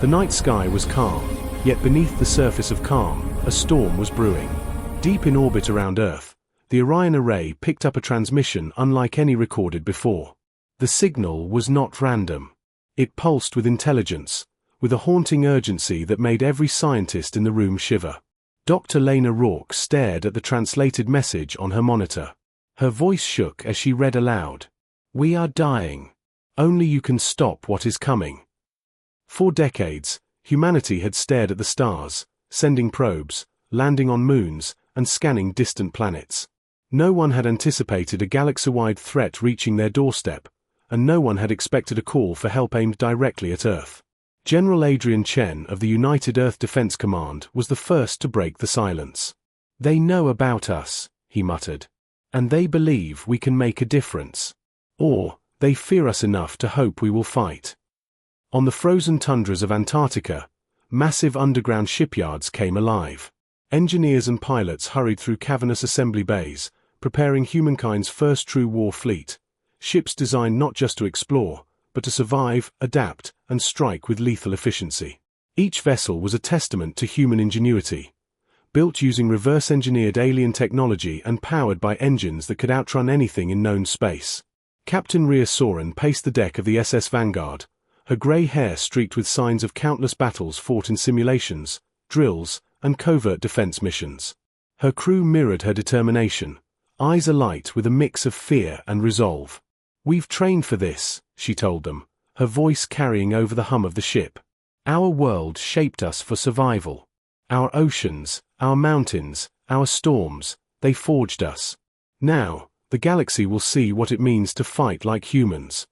The night sky was calm, yet beneath the surface of calm, a storm was brewing. Deep in orbit around Earth, the Orion Array picked up a transmission unlike any recorded before. The signal was not random. It pulsed with intelligence, with a haunting urgency that made every scientist in the room shiver. Dr. Lena Rourke stared at the translated message on her monitor. Her voice shook as she read aloud. "We are dying. Only you can stop what is coming." For decades, humanity had stared at the stars, sending probes, landing on moons, and scanning distant planets. No one had anticipated a galaxy-wide threat reaching their doorstep, and no one had expected a call for help aimed directly at Earth. General Adrian Chen of the United Earth Defense Command was the first to break the silence. "They know about us," he muttered. "And they believe we can make a difference. Or, they fear us enough to hope we will fight." On the frozen tundras of Antarctica, massive underground shipyards came alive. Engineers and pilots hurried through cavernous assembly bays, preparing humankind's first true war fleet, ships designed not just to explore, but to survive, adapt, and strike with lethal efficiency. Each vessel was a testament to human ingenuity, built using reverse-engineered alien technology and powered by engines that could outrun anything in known space. Captain Rhea Soren paced the deck of the SS Vanguard, her grey hair streaked with signs of countless battles fought in simulations, drills, and covert defense missions. Her crew mirrored her determination, eyes alight with a mix of fear and resolve. "We've trained for this," she told them, her voice carrying over the hum of the ship. "Our world shaped us for survival. Our oceans, our mountains, our storms, they forged us. Now, the galaxy will see what it means to fight like humans."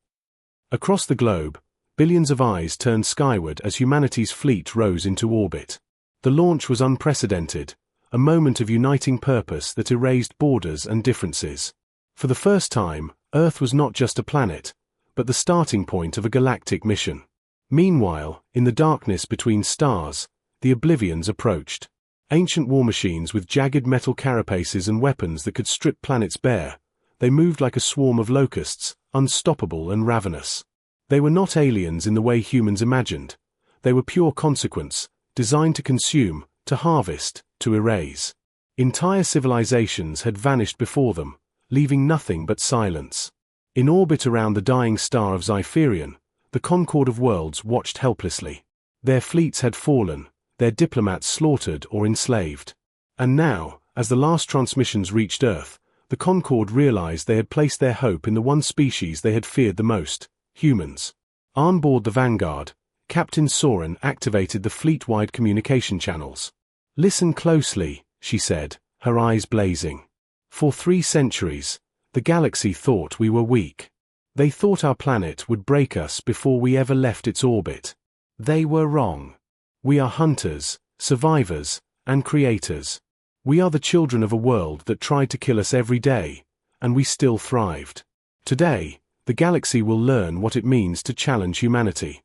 Across the globe, billions of eyes turned skyward as humanity's fleet rose into orbit. The launch was unprecedented, a moment of uniting purpose that erased borders and differences. For the first time, Earth was not just a planet, but the starting point of a galactic mission. Meanwhile, in the darkness between stars, the Oblivions approached. Ancient war machines with jagged metal carapaces and weapons that could strip planets bare, they moved like a swarm of locusts, unstoppable and ravenous. They were not aliens in the way humans imagined. They were pure consequence, designed to consume, to harvest, to erase. Entire civilizations had vanished before them, leaving nothing but silence. In orbit around the dying star of Zypherion, the Concord of Worlds watched helplessly. Their fleets had fallen, their diplomats slaughtered or enslaved. And now, as the last transmissions reached Earth, the Concord realized they had placed their hope in the one species they had feared the most: humans. On board the Vanguard, Captain Soren activated the fleet-wide communication channels. "Listen closely," she said, her eyes blazing. "For 3 centuries, the galaxy thought we were weak. They thought our planet would break us before we ever left its orbit. They were wrong. We are hunters, survivors, and creators. We are the children of a world that tried to kill us every day, and we still thrived. Today, the galaxy will learn what it means to challenge humanity."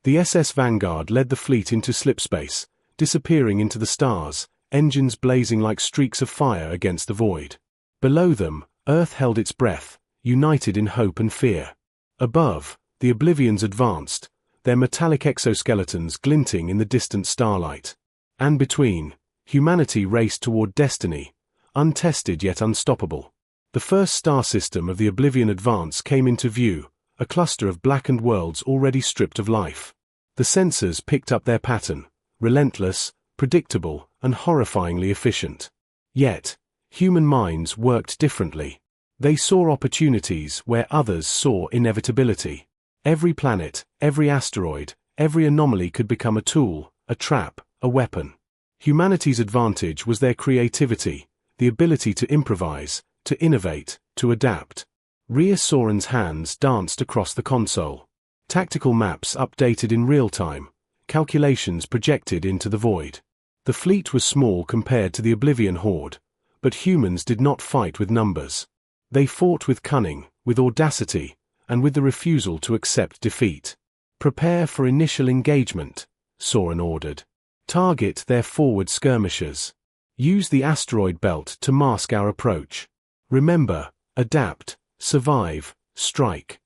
The SS Vanguard led the fleet into slipspace, disappearing into the stars, engines blazing like streaks of fire against the void. Below them, Earth held its breath, united in hope and fear. Above, the Oblivions advanced, their metallic exoskeletons glinting in the distant starlight. And between, humanity raced toward destiny, untested yet unstoppable. The first star system of the Oblivion advance came into view, a cluster of blackened worlds already stripped of life. The sensors picked up their pattern, relentless, predictable, and horrifyingly efficient. Yet, human minds worked differently. They saw opportunities where others saw inevitability. Every planet, every asteroid, every anomaly could become a tool, a trap, a weapon. Humanity's advantage was their creativity, the ability to improvise, to innovate, to adapt. Rhea Soren's hands danced across the console. Tactical maps updated in real time, calculations projected into the void. The fleet was small compared to the Oblivion horde, but humans did not fight with numbers. They fought with cunning, with audacity, and with the refusal to accept defeat. "Prepare for initial engagement," Soren ordered. "Target their forward skirmishers. Use the asteroid belt to mask our approach. Remember, adapt, survive, strike."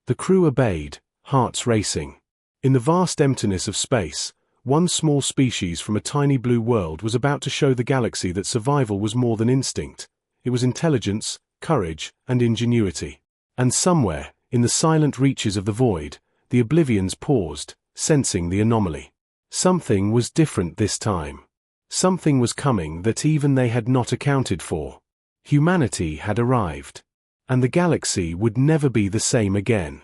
The crew obeyed, hearts racing. In the vast emptiness of space, one small species from a tiny blue world was about to show the galaxy that survival was more than instinct. It was intelligence, courage, and ingenuity. And somewhere, in the silent reaches of the void, the Oblivions paused, sensing the anomaly. Something was different this time. Something was coming that even they had not accounted for. Humanity had arrived. And the galaxy would never be the same again.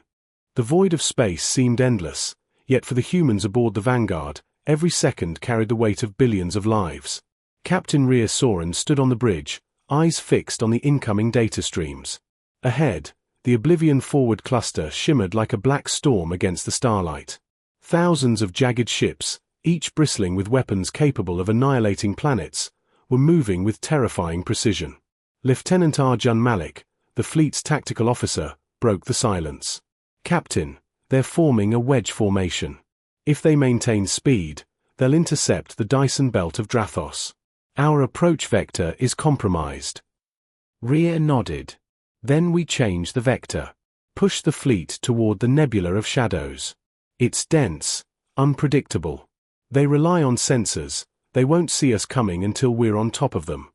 The void of space seemed endless, yet for the humans aboard the Vanguard, every second carried the weight of billions of lives. Captain Rhea Soren stood on the bridge, eyes fixed on the incoming data streams. Ahead, the Oblivion forward cluster shimmered like a black storm against the starlight. Thousands of jagged ships, each bristling with weapons capable of annihilating planets, were moving with terrifying precision. Lieutenant Arjun Malik, the fleet's tactical officer, broke the silence. Captain, they're forming a wedge formation. If they maintain speed, they'll intercept the Dyson belt of Drathos. Our approach vector is compromised. Rhea nodded. Then we change the vector. Push the fleet toward the Nebula of Shadows. It's dense, unpredictable. They rely on sensors, they won't see us coming until we're on top of them.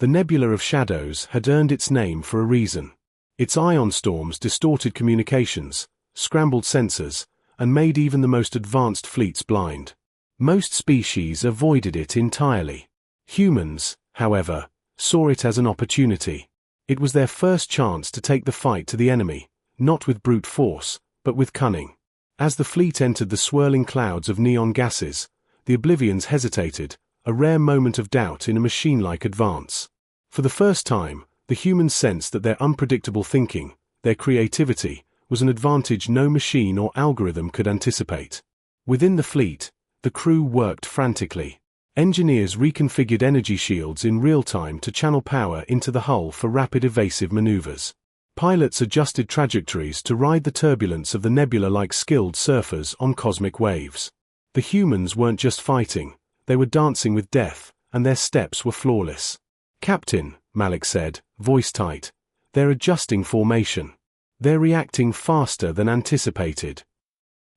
The Nebula of Shadows had earned its name for a reason. Its ion storms distorted communications, scrambled sensors, and made even the most advanced fleets blind. Most species avoided it entirely. Humans, however, saw it as an opportunity. It was their first chance to take the fight to the enemy, not with brute force, but with cunning. As the fleet entered the swirling clouds of neon gases, the Oblivions hesitated, a rare moment of doubt in a machine-like advance. For the first time, the humans sensed that their unpredictable thinking, their creativity, was an advantage no machine or algorithm could anticipate. Within the fleet, the crew worked frantically. Engineers reconfigured energy shields in real time to channel power into the hull for rapid evasive maneuvers. Pilots adjusted trajectories to ride the turbulence of the nebula like skilled surfers on cosmic waves. The humans weren't just fighting, they were dancing with death, and their steps were flawless. "Captain," Malik said, voice tight, "they're adjusting formation. They're reacting faster than anticipated."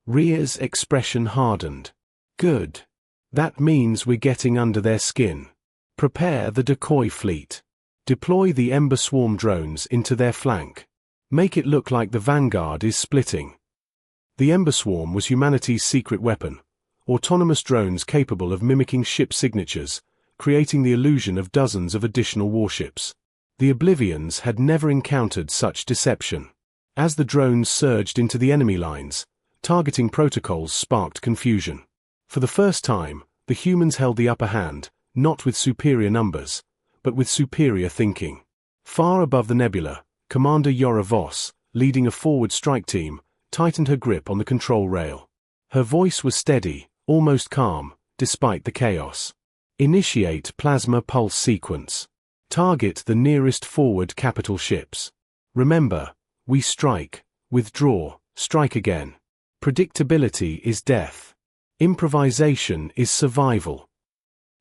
Rhea's expression hardened. "Good. That means we're getting under their skin. Prepare the decoy fleet. Deploy the Ember Swarm drones into their flank. Make it look like the Vanguard is splitting." The Ember Swarm was humanity's secret weapon, autonomous drones capable of mimicking ship signatures, creating the illusion of dozens of additional warships. The Oblivions had never encountered such deception. As the drones surged into the enemy lines, targeting protocols sparked confusion. For the first time, the humans held the upper hand, not with superior numbers, but with superior thinking. Far above the nebula, Commander Yora Voss, leading a forward strike team, tightened her grip on the control rail. Her voice was steady, almost calm, despite the chaos. "Initiate plasma pulse sequence. Target the nearest forward capital ships. Remember, we strike, withdraw, strike again. Predictability is death. Improvisation is survival."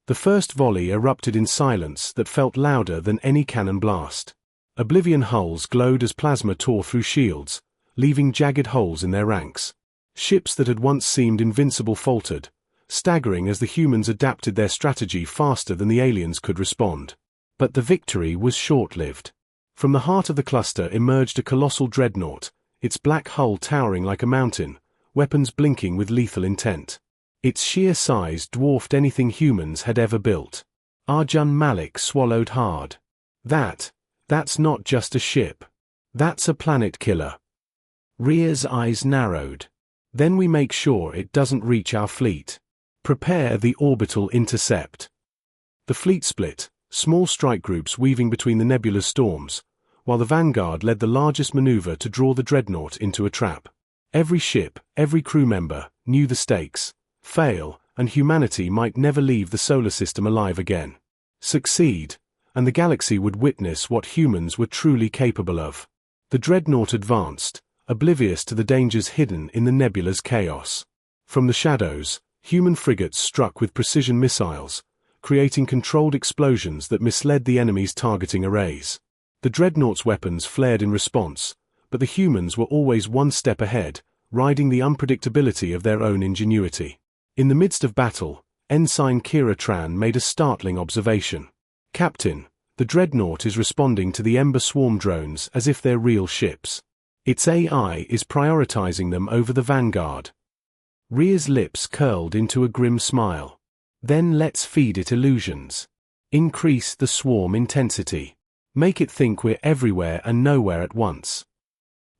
The first volley erupted in silence that felt louder than any cannon blast. Oblivion hulls glowed as plasma tore through shields, leaving jagged holes in their ranks. Ships that had once seemed invincible faltered, staggering as the humans adapted their strategy faster than the aliens could respond. But the victory was short-lived. From the heart of the cluster emerged a colossal dreadnought, its black hull towering like a mountain, weapons blinking with lethal intent. Its sheer size dwarfed anything humans had ever built. Arjun Malik swallowed hard. That's not just a ship. That's a planet killer. Rhea's eyes narrowed. "Then we make sure it doesn't reach our fleet. Prepare the orbital intercept." The fleet split, small strike groups weaving between the nebula's storms, while the Vanguard led the largest maneuver to draw the dreadnought into a trap. Every ship, every crew member, knew the stakes. Fail, and humanity might never leave the solar system alive again. Succeed, and the galaxy would witness what humans were truly capable of. The dreadnought advanced, oblivious to the dangers hidden in the nebula's chaos. From the shadows, human frigates struck with precision missiles, creating controlled explosions that misled the enemy's targeting arrays. The dreadnought's weapons flared in response, but the humans were always one step ahead, riding the unpredictability of their own ingenuity. In the midst of battle, Ensign Kira Tran made a startling observation. "Captain, the Dreadnought is responding to the Ember Swarm drones as if they're real ships. Its AI is prioritizing them over the Vanguard." Rhea's lips curled into a grim smile. "Then let's feed it illusions. Increase the swarm intensity. Make it think we're everywhere and nowhere at once."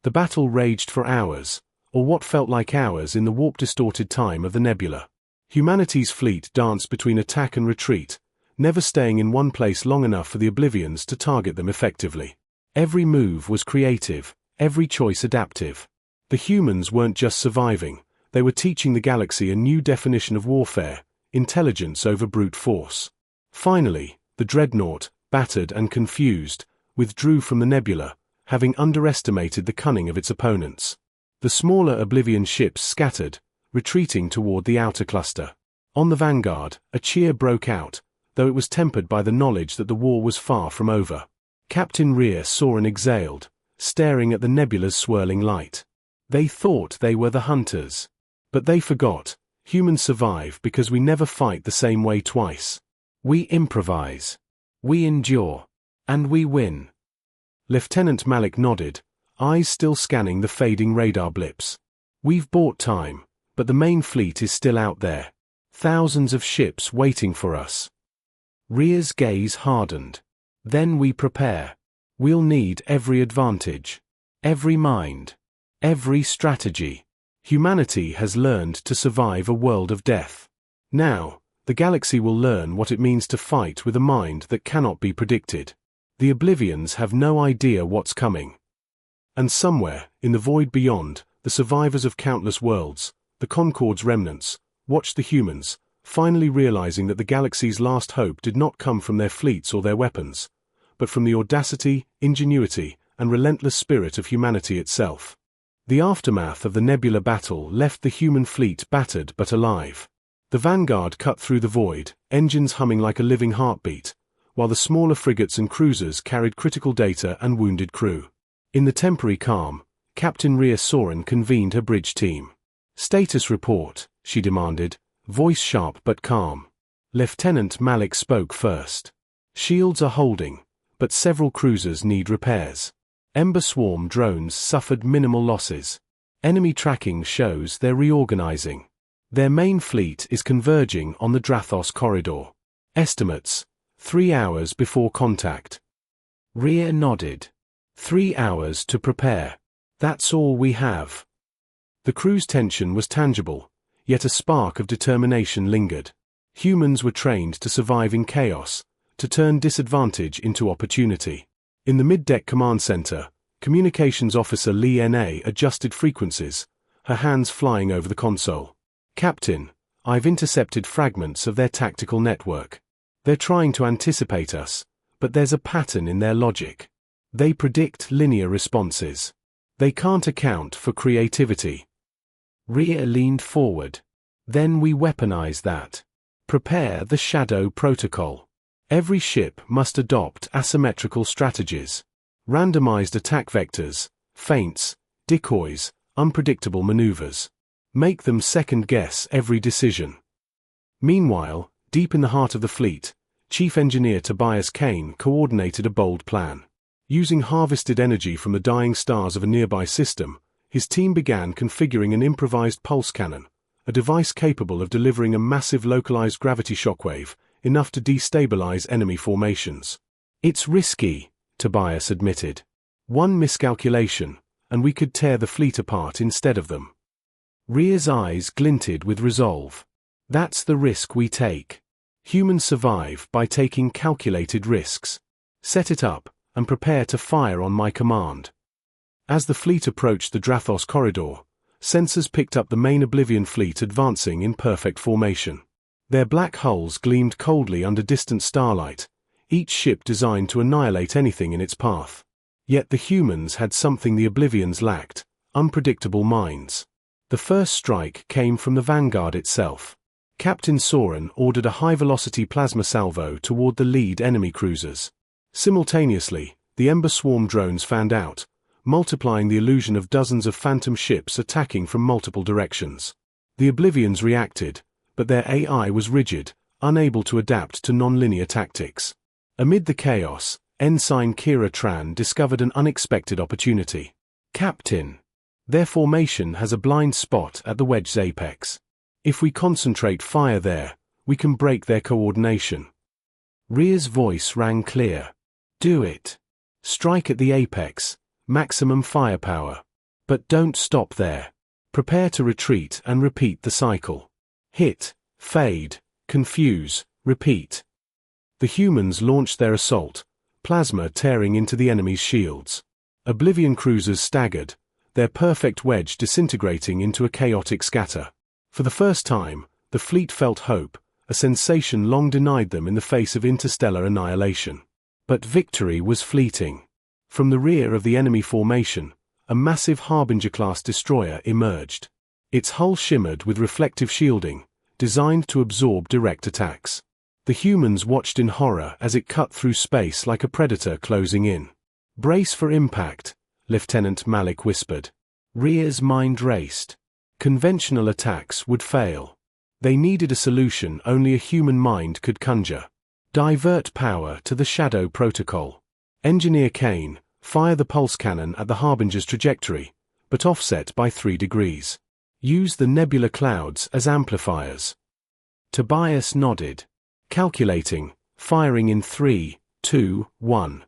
The battle raged for hours, or what felt like hours in the warp-distorted time of the nebula. Humanity's fleet danced between attack and retreat, never staying in one place long enough for the Oblivions to target them effectively. Every move was creative, every choice adaptive. The humans weren't just surviving, they were teaching the galaxy a new definition of warfare: intelligence over brute force. Finally, the Dreadnought, battered and confused, withdrew from the nebula, having underestimated the cunning of its opponents. The smaller Oblivion ships scattered, retreating toward the outer cluster. On the Vanguard, a cheer broke out, though it was tempered by the knowledge that the war was far from over. Captain Rhea saw and exhaled, staring at the nebula's swirling light. They thought they were the hunters. But they forgot, humans survive because we never fight the same way twice. We improvise. We endure. And we win. Lieutenant Malik nodded, eyes still scanning the fading radar blips. "We've bought time, but the main fleet is still out there. Thousands of ships waiting for us." Rhea's gaze hardened. "Then we prepare. We'll need every advantage. Every mind. Every strategy. Humanity has learned to survive a world of death. Now, the galaxy will learn what it means to fight with a mind that cannot be predicted. The Oblivions have no idea what's coming." And somewhere, in the void beyond, the survivors of countless worlds, the Concord's remnants, watched the humans, finally realizing that the galaxy's last hope did not come from their fleets or their weapons, but from the audacity, ingenuity, and relentless spirit of humanity itself. The aftermath of the nebula battle left the human fleet battered but alive. The Vanguard cut through the void, engines humming like a living heartbeat, while the smaller frigates and cruisers carried critical data and wounded crew. In the temporary calm, Captain Rhea Soren convened her bridge team. "Status report," she demanded, voice sharp but calm. Lieutenant Malik spoke first. "Shields are holding, but several cruisers need repairs. Ember Swarm drones suffered minimal losses. Enemy tracking shows they're reorganizing. Their main fleet is converging on the Drathos corridor. Estimates: 3 hours before contact." Rhea nodded. 3 hours to prepare. That's all we have. The crew's tension was tangible, yet a spark of determination lingered. Humans were trained to survive in chaos, to turn disadvantage into opportunity. In the mid-deck command center, Communications Officer Lee N.A. adjusted frequencies, her hands flying over the console. "Captain, I've intercepted fragments of their tactical network. They're trying to anticipate us, but there's a pattern in their logic. They predict linear responses. They can't account for creativity." Rhea leaned forward. "Then we weaponize that. Prepare the Shadow Protocol. Every ship must adopt asymmetrical strategies. Randomized attack vectors, feints, decoys, unpredictable maneuvers. Make them second-guess every decision." Meanwhile, deep in the heart of the fleet, Chief Engineer Tobias Kane coordinated a bold plan. Using harvested energy from the dying stars of a nearby system, his team began configuring an improvised pulse cannon, a device capable of delivering a massive localized gravity shockwave, enough to destabilize enemy formations. "It's risky," Tobias admitted. "One miscalculation, and we could tear the fleet apart instead of them." Rhea's eyes glinted with resolve. "That's the risk we take. Humans survive by taking calculated risks. Set it up, and prepare to fire on my command." As the fleet approached the Drathos corridor, sensors picked up the main Oblivion fleet advancing in perfect formation. Their black hulls gleamed coldly under distant starlight, each ship designed to annihilate anything in its path. Yet the humans had something the Oblivions lacked: unpredictable minds. The first strike came from the Vanguard itself. Captain Soren ordered a high-velocity plasma salvo toward the lead enemy cruisers. Simultaneously, the Ember Swarm drones fanned out, multiplying the illusion of dozens of phantom ships attacking from multiple directions. The Oblivions reacted, but their AI was rigid, unable to adapt to non-linear tactics. Amid the chaos, Ensign Kira Tran discovered an unexpected opportunity. "Captain, their formation has a blind spot at the wedge's apex. If we concentrate fire there, we can break their coordination." Rhea's voice rang clear. "Do it. Strike at the apex, maximum firepower. But don't stop there. Prepare to retreat and repeat the cycle. Hit, fade, confuse, repeat." The humans launched their assault, plasma tearing into the enemy's shields. Oblivion cruisers staggered, their perfect wedge disintegrating into a chaotic scatter. For the first time, the fleet felt hope, a sensation long denied them in the face of interstellar annihilation. But victory was fleeting. From the rear of the enemy formation, a massive Harbinger-class destroyer emerged. Its hull shimmered with reflective shielding, designed to absorb direct attacks. The humans watched in horror as it cut through space like a predator closing in. "Brace for impact," Lieutenant Malik whispered. Rhea's mind raced. Conventional attacks would fail. They needed a solution only a human mind could conjure. Divert power to the Shadow Protocol. Engineer Kane, fire the pulse cannon at the Harbinger's trajectory, but offset by 3 degrees. Use the nebula clouds as amplifiers. Tobias nodded. Calculating, firing in 3, 2, 1.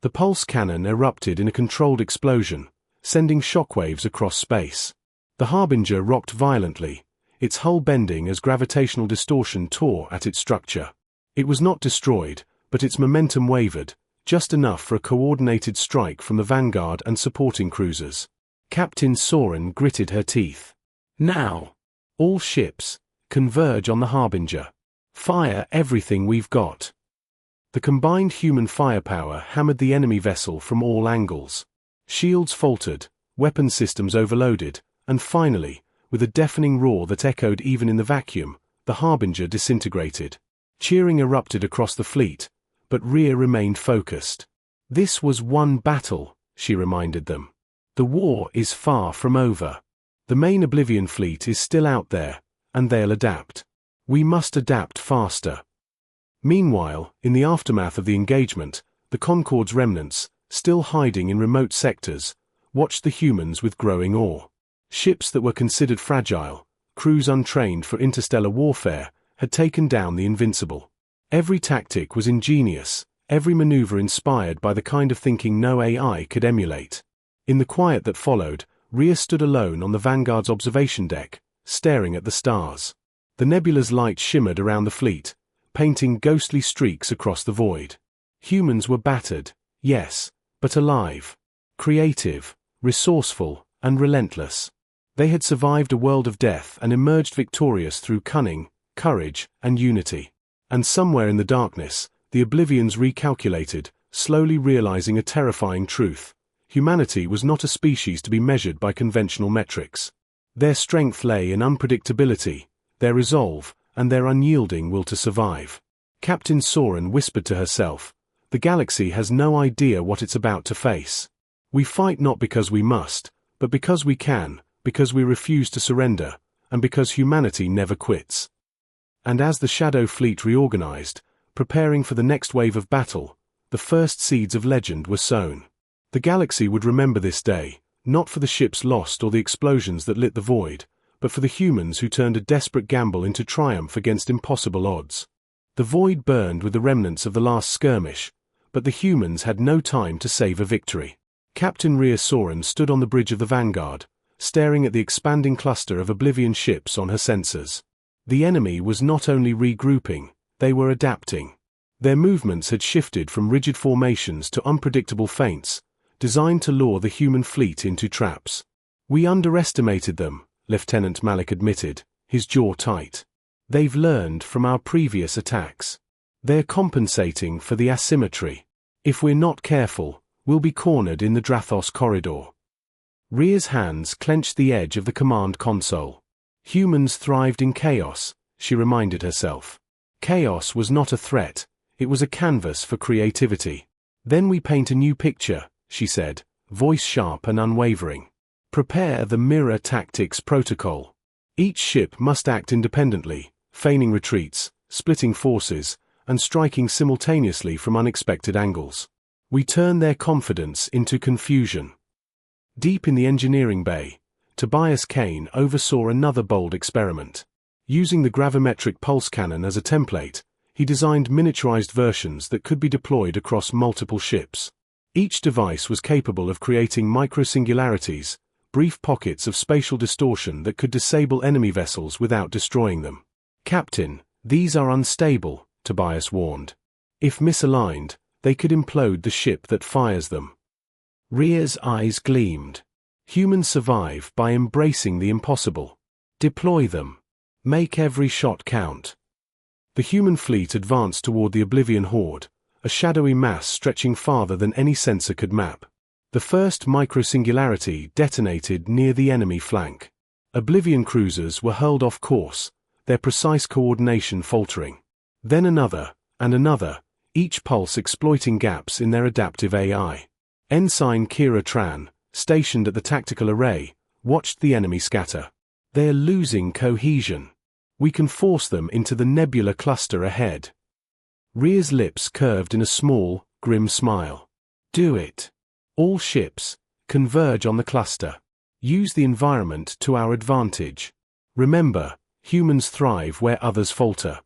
The pulse cannon erupted in a controlled explosion, sending shockwaves across space. The Harbinger rocked violently, its hull bending as gravitational distortion tore at its structure. It was not destroyed, but its momentum wavered, just enough for a coordinated strike from the Vanguard and supporting cruisers. Captain Soren gritted her teeth. "Now! All ships, converge on the Harbinger. Fire everything we've got." The combined human firepower hammered the enemy vessel from all angles. Shields faltered, weapon systems overloaded, and finally, with a deafening roar that echoed even in the vacuum, the Harbinger disintegrated. Cheering erupted across the fleet, but Rhea remained focused. "This was one battle," she reminded them. "The war is far from over. The main Oblivion fleet is still out there, and they'll adapt. We must adapt faster." Meanwhile, in the aftermath of the engagement, the Concorde's remnants, still hiding in remote sectors, watched the humans with growing awe. Ships that were considered fragile, crews untrained for interstellar warfare, had taken down the Invincible. Every tactic was ingenious, every maneuver inspired by the kind of thinking no AI could emulate. In the quiet that followed, Rhea stood alone on the Vanguard's observation deck, staring at the stars. The nebula's light shimmered around the fleet, painting ghostly streaks across the void. Humans were battered, yes, but alive. Creative, resourceful, and relentless. They had survived a world of death and emerged victorious through cunning, courage, and unity. And somewhere in the darkness, the Oblivions recalculated, slowly realizing a terrifying truth. Humanity was not a species to be measured by conventional metrics. Their strength lay in unpredictability, their resolve, and their unyielding will to survive. Captain Soren whispered to herself, "The galaxy has no idea what it's about to face. We fight not because we must, but because we can, because we refuse to surrender, and because humanity never quits." And as the Shadow Fleet reorganized, preparing for the next wave of battle, the first seeds of legend were sown. The galaxy would remember this day, not for the ships lost or the explosions that lit the void, but for the humans who turned a desperate gamble into triumph against impossible odds. The void burned with the remnants of the last skirmish, but the humans had no time to savor victory. Captain Rhea Soren stood on the bridge of the Vanguard, staring at the expanding cluster of Oblivion ships on her sensors. The enemy was not only regrouping, they were adapting. Their movements had shifted from rigid formations to unpredictable feints, designed to lure the human fleet into traps. "We underestimated them," Lieutenant Malik admitted, his jaw tight. "They've learned from our previous attacks. They're compensating for the asymmetry. If we're not careful, we'll be cornered in the Drathos corridor." Rhea's hands clenched the edge of the command console. Humans thrived in chaos, she reminded herself. Chaos was not a threat, it was a canvas for creativity. "Then we paint a new picture," she said, voice sharp and unwavering. Prepare the mirror tactics protocol. Each ship must act independently, feigning retreats, splitting forces, and striking simultaneously from unexpected angles. We turn their confidence into confusion. Deep in the engineering bay, Tobias Kane oversaw another bold experiment. Using the gravimetric pulse cannon as a template, he designed miniaturized versions that could be deployed across multiple ships. Each device was capable of creating microsingularities, brief pockets of spatial distortion that could disable enemy vessels without destroying them. "Captain, these are unstable," Tobias warned. "If misaligned, they could implode the ship that fires them." Rhea's eyes gleamed. "Humans survive by embracing the impossible. Deploy them. Make every shot count." The human fleet advanced toward the Oblivion Horde, a shadowy mass stretching farther than any sensor could map. The first microsingularity detonated near the enemy flank. Oblivion cruisers were hurled off course, their precise coordination faltering. Then another, and another, each pulse exploiting gaps in their adaptive AI. Ensign Kira Tran, stationed at the tactical array, watched the enemy scatter. "They're losing cohesion. We can force them into the nebula cluster ahead." Rhea's lips curved in a small, grim smile. "Do it. All ships, converge on the cluster. Use the environment to our advantage. Remember, humans thrive where others falter."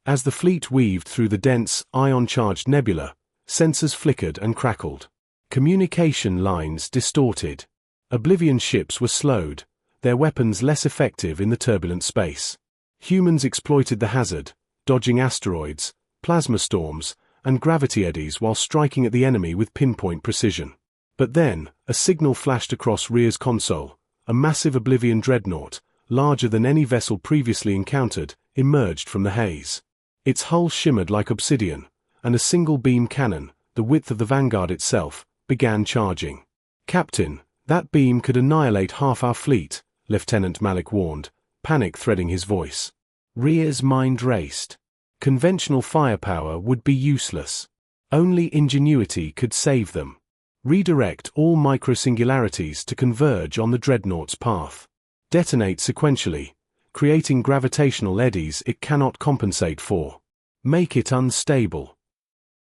As the fleet weaved through the dense, ion-charged nebula, sensors flickered and crackled. Communication lines distorted. Oblivion ships were slowed, their weapons less effective in the turbulent space. Humans exploited the hazard, dodging asteroids, plasma storms, and gravity eddies while striking at the enemy with pinpoint precision. But then, a signal flashed across Rhea's console. A massive Oblivion dreadnought, larger than any vessel previously encountered, emerged from the haze. Its hull shimmered like obsidian, and a single beam cannon, the width of the Vanguard itself, began charging. "Captain, that beam could annihilate half our fleet," Lieutenant Malik warned, panic threading his voice. Rhea's mind raced. Conventional firepower would be useless. Only ingenuity could save them. Redirect all microsingularities to converge on the dreadnought's path. Detonate sequentially, creating gravitational eddies it cannot compensate for. Make it unstable.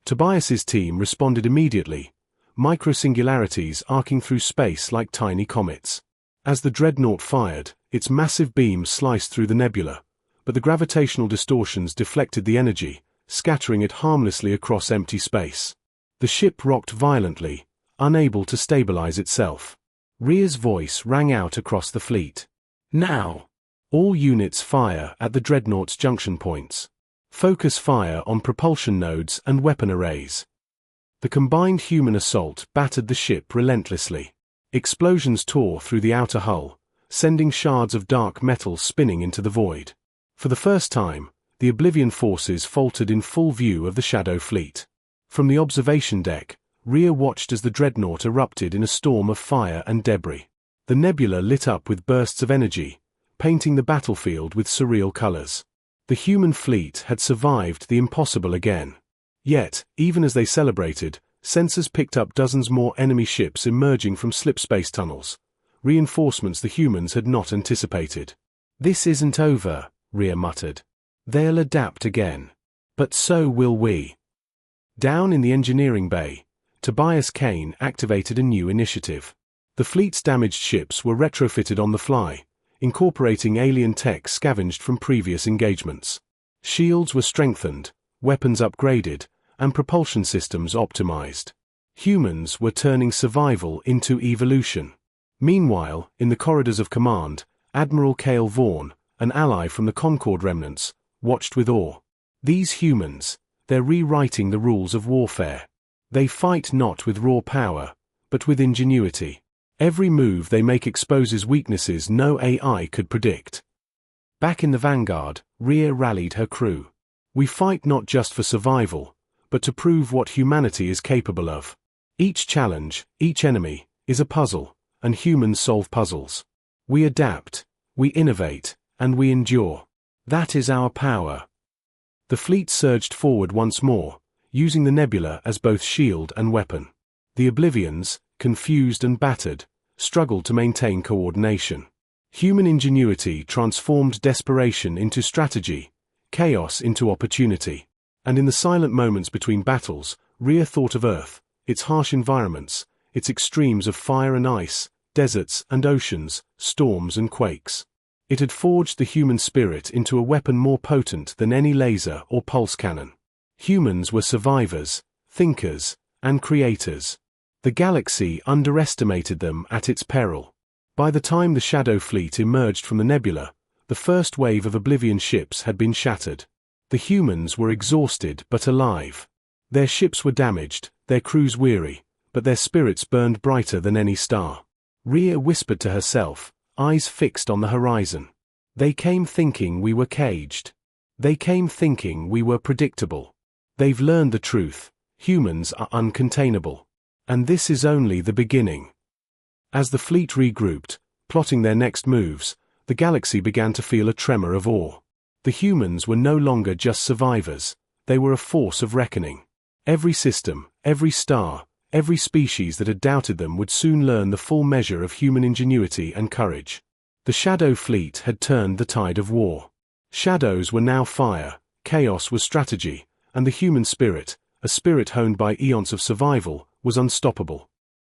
Tobias's team responded immediately, microsingularities arcing through space like tiny comets. As the dreadnought fired, its massive beams sliced through the nebula, but the gravitational distortions deflected the energy, scattering it harmlessly across empty space. The ship rocked violently, unable to stabilize itself. Rhea's voice rang out across the fleet. "Now! All units fire at the dreadnought's junction points. Focus fire on propulsion nodes and weapon arrays." The combined human assault battered the ship relentlessly. Explosions tore through the outer hull, sending shards of dark metal spinning into the void. For the first time, the Oblivion forces faltered in full view of the Shadow fleet. From the observation deck, Rhea watched as the dreadnought erupted in a storm of fire and debris. The nebula lit up with bursts of energy, painting the battlefield with surreal colors. The human fleet had survived the impossible again. Yet, even as they celebrated, sensors picked up dozens more enemy ships emerging from slipspace tunnels, reinforcements the humans had not anticipated. "This isn't over," Rhea muttered. "They'll adapt again. But so will we." Down in the engineering bay, Tobias Kane activated a new initiative. The fleet's damaged ships were retrofitted on the fly, incorporating alien tech scavenged from previous engagements. Shields were strengthened, weapons upgraded, and propulsion systems optimized. Humans were turning survival into evolution. Meanwhile, in the corridors of command, Admiral Cale Vaughn, an ally from the Concord remnants, watched with awe. These humans, they're rewriting the rules of warfare. They fight not with raw power, but with ingenuity. Every move they make exposes weaknesses no AI could predict. Back in the Vanguard, Rhea rallied her crew. "We fight not just for survival, but to prove what humanity is capable of. Each challenge, each enemy, is a puzzle, and humans solve puzzles. We adapt, we innovate, and we endure. That is our power." The fleet surged forward once more, using the nebula as both shield and weapon. The Oblivions, confused and battered, struggled to maintain coordination. Human ingenuity transformed desperation into strategy, chaos into opportunity. And in the silent moments between battles, Rhea thought of Earth, its harsh environments, its extremes of fire and ice, deserts and oceans, storms and quakes. It had forged the human spirit into a weapon more potent than any laser or pulse cannon. Humans were survivors, thinkers, and creators. The galaxy underestimated them at its peril. By the time the Shadow Fleet emerged from the nebula, the first wave of Oblivion ships had been shattered. The humans were exhausted but alive. Their ships were damaged, their crews weary, but their spirits burned brighter than any star. Rhea whispered to herself, eyes fixed on the horizon. They came thinking we were caged. They came thinking we were predictable. They've learned the truth. Humans are uncontainable. And this is only the beginning. As the fleet regrouped, plotting their next moves, the galaxy began to feel a tremor of awe. The humans were no longer just survivors, they were a force of reckoning. Every system, every star, every species that had doubted them would soon learn the full measure of human ingenuity and courage. The Shadow Fleet had turned the tide of war. Shadows were now fire, chaos was strategy, and the human spirit, a spirit honed by eons of survival, was unstoppable.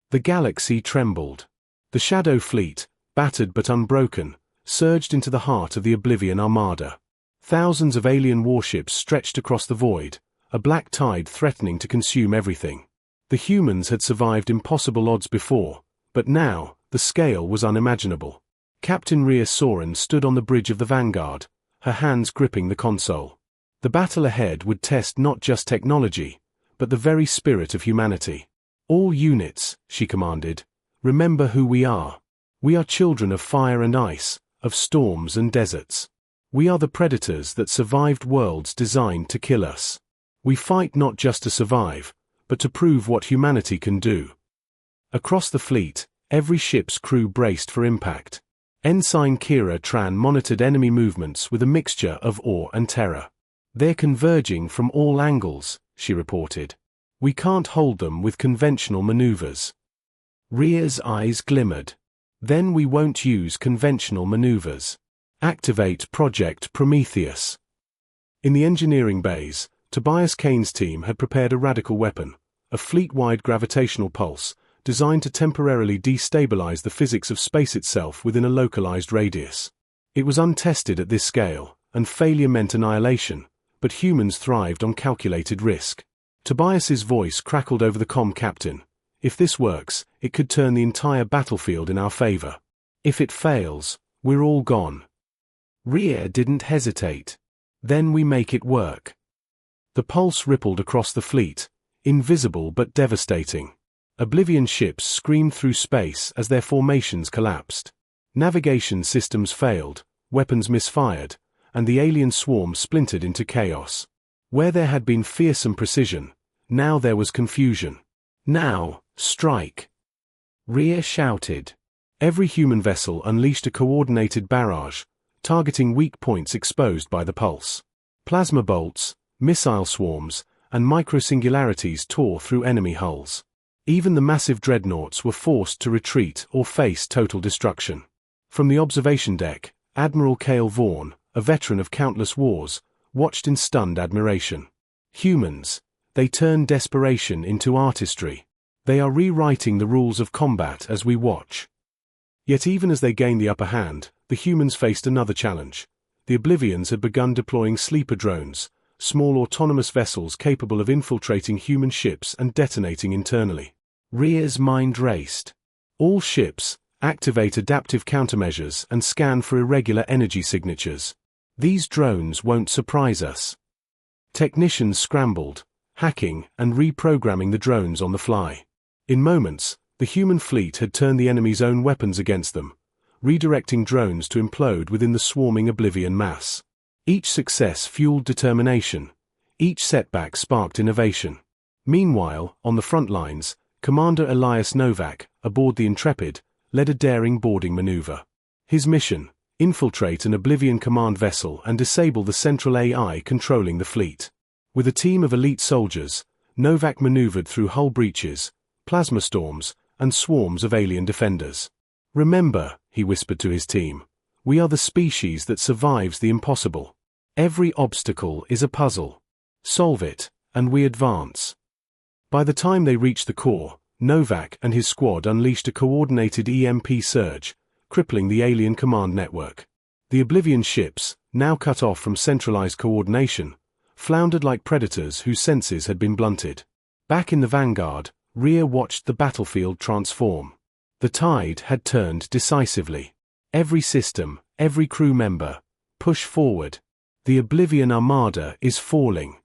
The galaxy trembled. The Shadow Fleet, battered but unbroken, surged into the heart of the Oblivion Armada. Thousands of alien warships stretched across the void, a black tide threatening to consume everything. The humans had survived impossible odds before, but now, the scale was unimaginable. Captain Rhea Soren stood on the bridge of the Vanguard, her hands gripping the console. The battle ahead would test not just technology, but the very spirit of humanity. All units, she commanded, remember who we are. We are children of fire and ice, of storms and deserts. We are the predators that survived worlds designed to kill us. We fight not just to survive, but to prove what humanity can do. Across the fleet, every ship's crew braced for impact. Ensign Kira Tran monitored enemy movements with a mixture of awe and terror. They're converging from all angles, she reported. We can't hold them with conventional maneuvers. Rhea's eyes glimmered. Then we won't use conventional maneuvers. Activate Project Prometheus. In the engineering bays, Tobias Kane's team had prepared a radical weapon, a fleet-wide gravitational pulse, designed to temporarily destabilize the physics of space itself within a localized radius. It was untested at this scale, and failure meant annihilation, but humans thrived on calculated risk. Tobias's voice crackled over the comm captain. If this works, it could turn the entire battlefield in our favor. If it fails, we're all gone. Rhea didn't hesitate. Then we make it work. The pulse rippled across the fleet, invisible but devastating. Oblivion ships screamed through space as their formations collapsed. Navigation systems failed, weapons misfired, and the alien swarm splintered into chaos. Where there had been fearsome precision, now there was confusion. Now, strike! Rhea shouted. Every human vessel unleashed a coordinated barrage, targeting weak points exposed by the pulse. Plasma bolts, missile swarms, and microsingularities tore through enemy hulls. Even the massive dreadnoughts were forced to retreat or face total destruction. From the observation deck, Admiral Cale Vaughan, a veteran of countless wars, watched in stunned admiration. Humans, they turn desperation into artistry. They are rewriting the rules of combat as we watch. Yet even as they gained the upper hand, the humans faced another challenge. The Oblivions had begun deploying sleeper drones, small autonomous vessels capable of infiltrating human ships and detonating internally. Rhea's mind raced. All ships, activate adaptive countermeasures and scan for irregular energy signatures. These drones won't surprise us. Technicians scrambled, hacking and reprogramming the drones on the fly. In moments, the human fleet had turned the enemy's own weapons against them, redirecting drones to implode within the swarming Oblivion mass. Each success fueled determination. Each setback sparked innovation. Meanwhile, on the front lines, Commander Elias Novak, aboard the Intrepid, led a daring boarding maneuver. His mission: infiltrate an Oblivion command vessel and disable the central AI controlling the fleet. With a team of elite soldiers, Novak maneuvered through hull breaches, plasma storms, and swarms of alien defenders. "Remember," he whispered to his team, "we are the species that survives the impossible. Every obstacle is a puzzle. Solve it, and we advance." By the time they reached the core, Novak and his squad unleashed a coordinated EMP surge, crippling the alien command network. The Oblivion ships, now cut off from centralized coordination, floundered like predators whose senses had been blunted. Back in the vanguard, Rhea watched the battlefield transform. The tide had turned decisively. Every system, every crew member, push forward. The Oblivion Armada is falling.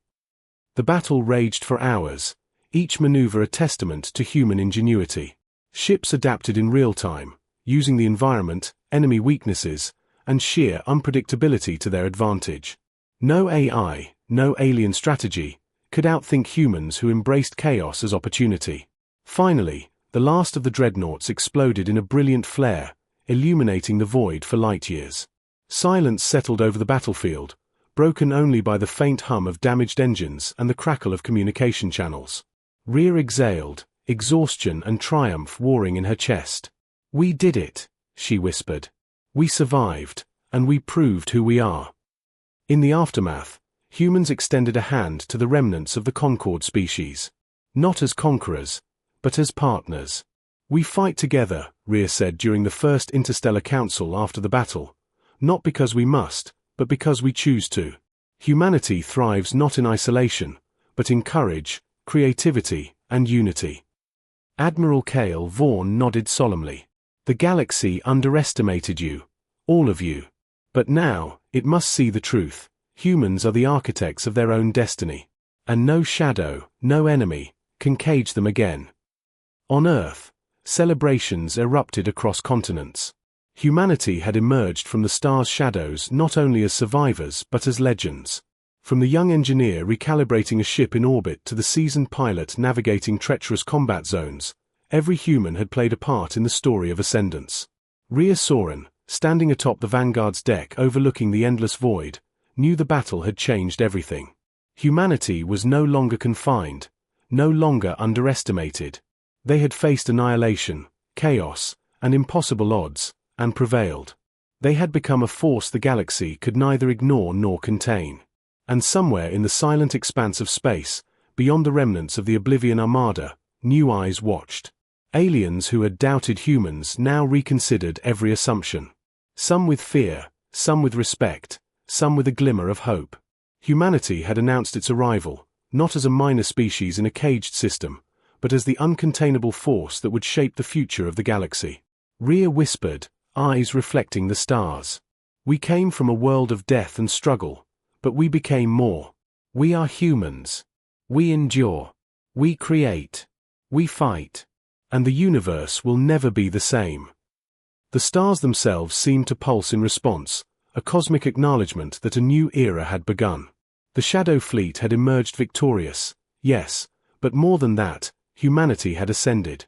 The battle raged for hours, each maneuver a testament to human ingenuity. Ships adapted in real time, using the environment, enemy weaknesses, and sheer unpredictability to their advantage. No AI, no alien strategy, could outthink humans who embraced chaos as opportunity. Finally, the last of the dreadnoughts exploded in a brilliant flare, illuminating the void for light years. Silence settled over the battlefield, broken only by the faint hum of damaged engines and the crackle of communication channels. Rhea exhaled, exhaustion and triumph warring in her chest. "We did it," she whispered. "We survived, and we proved who we are." In the aftermath, humans extended a hand to the remnants of the Concord species. Not as conquerors, but as partners. "We fight together," Rhea said during the first Interstellar Council after the battle, "not because we must, but because we choose to. Humanity thrives not in isolation, but in courage, creativity, and unity." Admiral Cale Vaughn nodded solemnly. "The galaxy underestimated you, all of you. But now, it must see the truth. Humans are the architects of their own destiny. And no shadow, no enemy, can cage them again." On Earth, celebrations erupted across continents. Humanity had emerged from the stars' shadows not only as survivors but as legends. From the young engineer recalibrating a ship in orbit to the seasoned pilot navigating treacherous combat zones, every human had played a part in the story of ascendance. Rhea Soren, standing atop the Vanguard's deck overlooking the endless void, knew the battle had changed everything. Humanity was no longer confined, no longer underestimated. They had faced annihilation, chaos, and impossible odds, and prevailed. They had become a force the galaxy could neither ignore nor contain. And somewhere in the silent expanse of space, beyond the remnants of the Oblivion Armada, new eyes watched. Aliens who had doubted humans now reconsidered every assumption. Some with fear, some with respect, some with a glimmer of hope. Humanity had announced its arrival, not as a minor species in a caged system, but as the uncontainable force that would shape the future of the galaxy. Rhea whispered, eyes reflecting the stars. "We came from a world of death and struggle, but we became more. We are humans. We endure. We create. We fight. And the universe will never be the same." The stars themselves seemed to pulse in response, a cosmic acknowledgement that a new era had begun. The Shadow Fleet had emerged victorious, yes, but more than that, humanity had ascended.